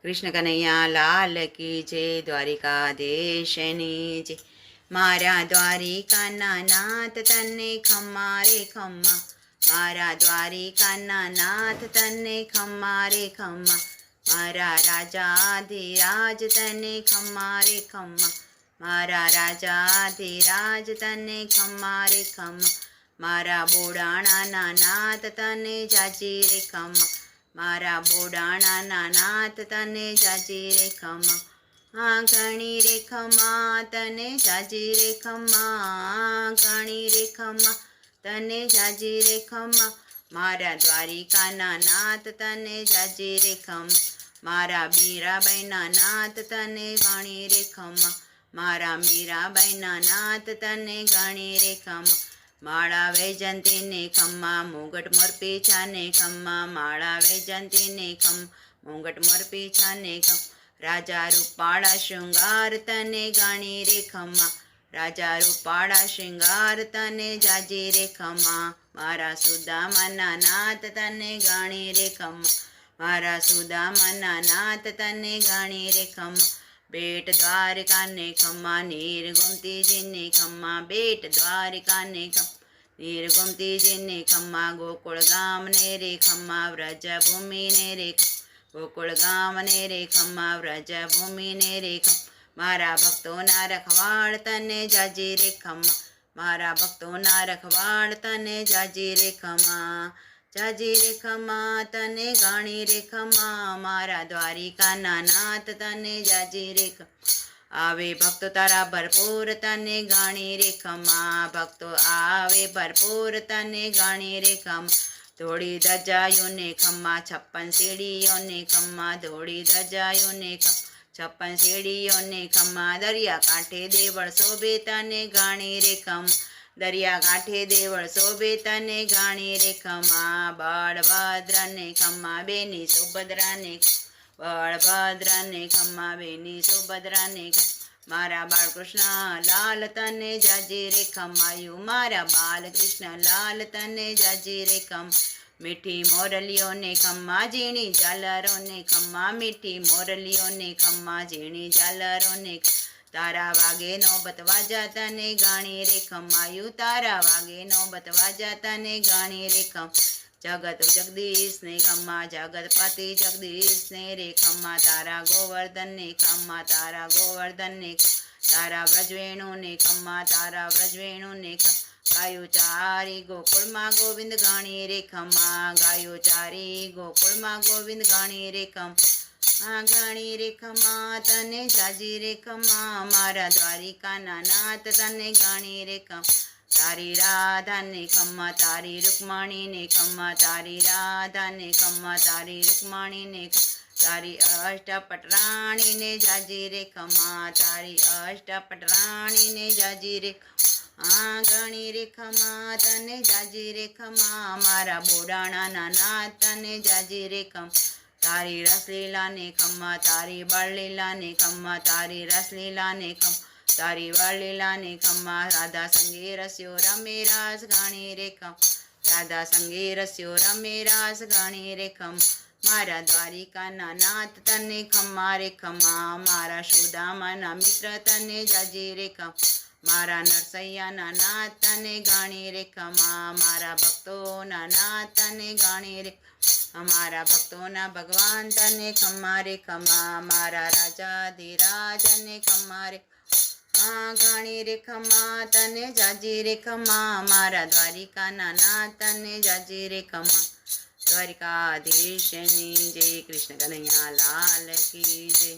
કૃષ્ણ કનૈયા લાલ કી જય, દ્વારિકાધીશની જય. મારા દ્વારિકાના નાથ તને ખમ્મા રે ખમ્મા, મારા દ્વારિકાના નાથ તને ખમ્મા રે ખમ્મા, મારા રાજાધિરાજ તને ખમ્મા રે ખમ્મા, મારા રાજાધિરાજ તને ખમ્મા રે ખમ્મા, મારા બોડાણાના નાથ તને જાજી રે ખમ્મા, મારા બોડાણાના નાથ તને જાજી રે ખમ્મા. ઘણી રે ખમ્મા તને જાજી રે ખમ્મા, ઘણી રે ખમ્મા તને જાજી રે ખમ્મા, મારા દ્વારિકાના નાથ તને જાજી રે ખમ્મા, મારા મીરાબાઈના નાથ તને ઘણી રે ખમ્મા, મારા મીરાબાઈના નાથ તને ઘણી રે ખમ્મા, માળા વૈજંતીને ખમ્મા, મુગટ મોરપી છાને ખમ્મા, માળા વૈજંતીને ખમ્મા, મુગટ મોરપી છાને ખમ્મા, રાજા રૂપાળા શૃંગાર તને ગાણી રે ખમ્મા, રાજા રૂપાળા શૃંગાર તને જાજી રે ખમ્મા, મારા સુદામાના નાથ તને ગાણી રે ખમ્મા, મારા સુદામાના નાથ તને ગાણી રે ખમ્મા, બેટ દ્વારકાને ખમ્મા, નીર ગોમતીજીને ખમ્મા, બેટ દ્વારકાને ખમ્મા, નીર ગોમતીજીને ખમ્મા, ગોકુળ ગામને રે ખમ્મા, વ્રજ ભૂમિને રે ગોકુળ ગામને રે ખમ્મા, વ્રજ ભૂમિને રે ખમ્મા, મારા ભક્તોના રખવાળ તને જાજી રે ખમ્મા, મારા ભક્તોના રખવાળ તને જાજી રે ખમ્મા, જાજી રે ખમ્મા તને ગાણી રે ખમ્મા, મારા દ્વારિકાના નાથ તને જાજી રે ખમ્મા, આવે ભક્તો તારા ભરપૂર તને ગાણી રે ખમ્મા, ભક્તો આવે ભરપૂર તને ગાણી રે ખમ્મા, ધોળી ધજાયોને ખમ્મા, 56 સીડીઓને ખમ્મા, ધોળી ધજાયોને ખમ્મા, 56 સીડીઓને ખમ્મા, દરિયા કાંઠે દેવળ શોભે તને ગાણી રે ખમ્મા, દરિયા કાંઠે દેવળ શોભે તને ગાણી રે ખમ્મા, બળભદ્રને ખમ્મા, બેની સુભદ્રાને, બળભદ્રને ખમ્મા, બેની સુભદ્રાને ખમ્મા, મારા બાળકૃષ્ણ લાલ તને જાજી રે ખમ્માયું, મારા બાલકૃષ્ણ લાલ તને જાજી રે ખમ્મા, મીઠી મોરલીઓને ખમ્મા, ઝીણી ઝાલરોને ખમ્મા, મીઠી મોરલીઓને ખમ્મા, ઝીણી ઝાલરોને, તારા વાગે નોબત વાજા તને ગાણી રે ખમ્માયું, તારા વાગે નોબત વાજા તને ગાણી રે ખમ્મા, જગત જગદીશ ને ખમ્મા, જગતપતિ જગદીશ ને રે ખમ્મા, તારા ગોવર્ધન ને ખમ્મા, તારા ગોવર્ધન ને, તારા વ્રજવેણુ ને ખમ્મા, તારા વ્રજવેણુ ને ખમ્મા, ગાયો ચારી ગોકુળમાં ગોવિંદ ગાણી રે ખમ્મા, ગાયો ચારી ગોકુળમાં ગોવિંદ ગાણી રે ખમ્મા, ગાણી રે ખમ્મા તને જાજી રે ખમ્મા, મારા દ્વારિકાના નાથ તને ગાણી રે ખમ્મા, તારી રાધાને ખમ્મા, તારી રૂકમણીને ખમ્મા, તારી રાધાને ખમ્મા, તારી રૂકમણીને, તારી અષ્ટપટ રાણીને જાજી રે ખમ્મા, તારી અષ્ટપટ રાણીને જાજી રે ખમ્મા, ગણી રે ખમ્મા તને જાજી રે ખમ્મા, મારા બોડાણાના નાથ તને જાજી રે ખમ્મા, તારી રસલીલાને ખમ્મા, તારી બળલીલાને ખમ્મા, તારી રસલીલાને ખમ્મા, તારી બળલીલાને ખમ્મા, રાધા સંગે રસ્યો રમે રાસ ગાણી રે ખમ્મા, રાધા સંગે રસ્યો રમે રાસ ગાણી રે ખમ્મા, મારા દ્વારિકાના નાથ તને ખમ્મા રે ખમ્મા, મારા સુદામાના મિત્ર તને જાજી રે ખમ્મા, મારા નરસૈયાના નાથ તને ગાણી રે ખમ્મા, મારા ભક્તોના નાથ તને ગાણી રે, અમારા ભક્તોના ભગવાન તને ખમ્મા રે ખમ્મા, મારા રાજાધિરાજને ખમ્મા રે ગાણી રે ખમ્મા તને જાજી રે ખમ્મા, મારા દ્વારિકાના નાથ તને જાજી રે ખમ્મા, દ્વારિકાધીશની જય. કૃષ્ણ કનૈયા લાલ કી જય.